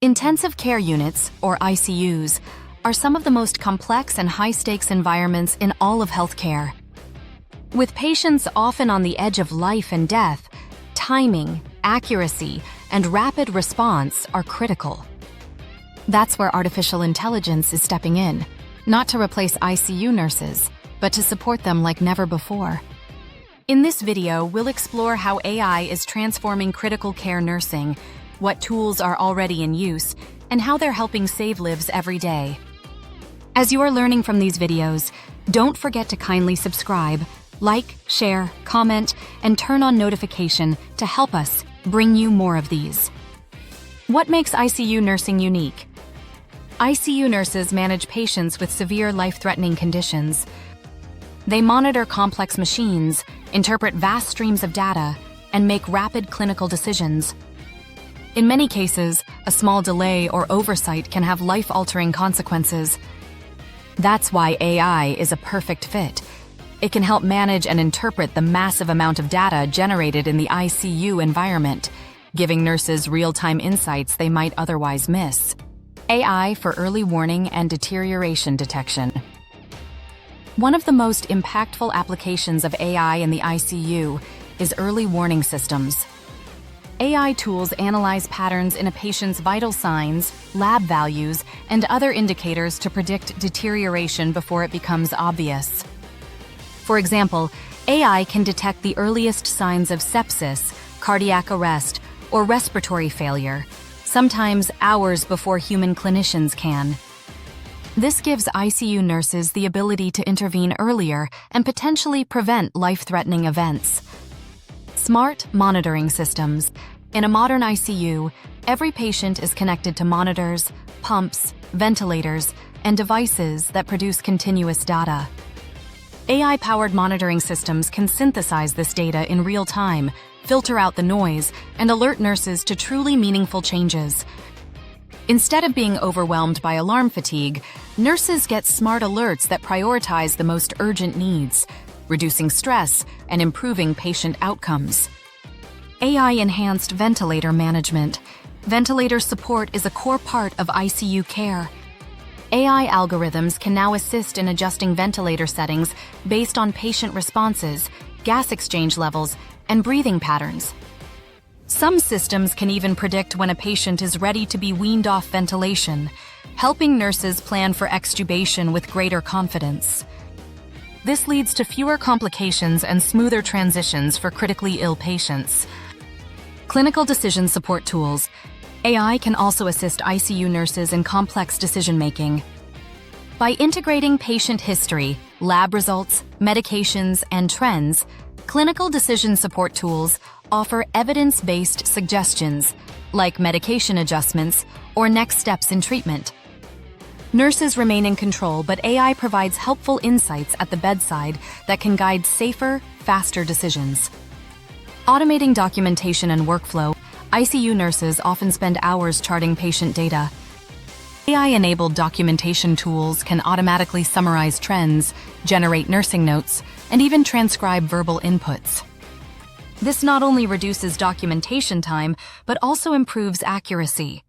Intensive care units, or ICUs, are some of the most complex and high-stakes environments in all of healthcare. With patients often on the edge of life and death, timing, accuracy, and rapid response are critical. That's where artificial intelligence is stepping in, not to replace ICU nurses, but to support them like never before. In this video, we'll explore how AI is transforming critical care nursing, what tools are already in use, and how they're helping save lives every day. As you are learning from these videos, don't forget to kindly subscribe, like, share, comment, and turn on notification to help us bring you more of these. What makes ICU nursing unique? ICU nurses manage patients with severe life-threatening conditions. They monitor complex machines, interpret vast streams of data, and make rapid clinical decisions. In many cases, a small delay or oversight can have life-altering consequences. That's why AI is a perfect fit. It can help manage and interpret the massive amount of data generated in the ICU environment, giving nurses real-time insights they might otherwise miss. AI for early warning and deterioration detection. One of the most impactful applications of AI in the ICU is early warning systems. AI tools analyze patterns in a patient's vital signs, lab values, and other indicators to predict deterioration before it becomes obvious. For example, AI can detect the earliest signs of sepsis, cardiac arrest, or respiratory failure, sometimes hours before human clinicians can. This gives ICU nurses the ability to intervene earlier and potentially prevent life-threatening events. Smart monitoring systems. In a modern ICU, every patient is connected to monitors, pumps, ventilators, and devices that produce continuous data. AI-powered monitoring systems can synthesize this data in real time, filter out the noise, and alert nurses to truly meaningful changes. Instead of being overwhelmed by alarm fatigue, nurses get smart alerts that prioritize the most urgent needs, reducing stress and improving patient outcomes. AI-enhanced ventilator management. Ventilator support is a core part of ICU care. AI algorithms can now assist in adjusting ventilator settings based on patient responses, gas exchange levels, and breathing patterns. Some systems can even predict when a patient is ready to be weaned off ventilation, helping nurses plan for extubation with greater confidence. This leads to fewer complications and smoother transitions for critically ill patients. Clinical decision support tools. AI can also assist ICU nurses in complex decision-making. By integrating patient history, lab results, medications, and trends, clinical decision support tools offer evidence-based suggestions, like medication adjustments or next steps in treatment. Nurses remain in control, but AI provides helpful insights at the bedside that can guide safer, faster decisions. Automating documentation and workflow. ICU nurses often spend hours charting patient data. AI-enabled documentation tools can automatically summarize trends, generate nursing notes, and even transcribe verbal inputs. This not only reduces documentation time, but also improves accuracy.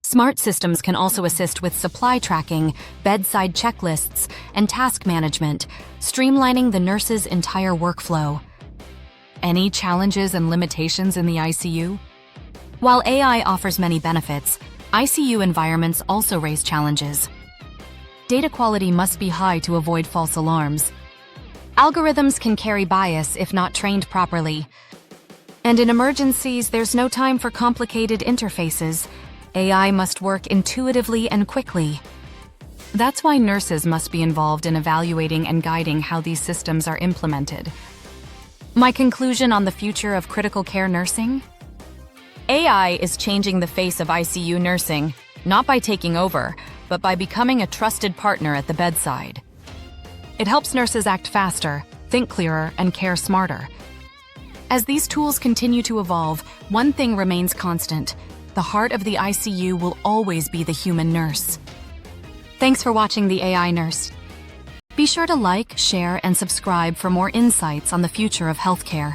Smart systems can also assist with supply tracking, bedside checklists, and task management, streamlining the nurse's entire workflow. Any challenges and limitations in the ICU? While AI offers many benefits, ICU environments also raise challenges. Data quality must be high to avoid false alarms. Algorithms can carry bias if not trained properly. And in emergencies, there's no time for complicated interfaces. AI must work intuitively and quickly. That's why nurses must be involved in evaluating and guiding how these systems are implemented. My conclusion on the future of critical care nursing? AI is changing the face of ICU nursing, not by taking over, but by becoming a trusted partner at the bedside. It helps nurses act faster, think clearer, and care smarter. As these tools continue to evolve, one thing remains constant: the heart of the ICU will always be the human nurse. Thanks for watching The AI Nurse. Be sure to like, share, and subscribe for more insights on the future of healthcare.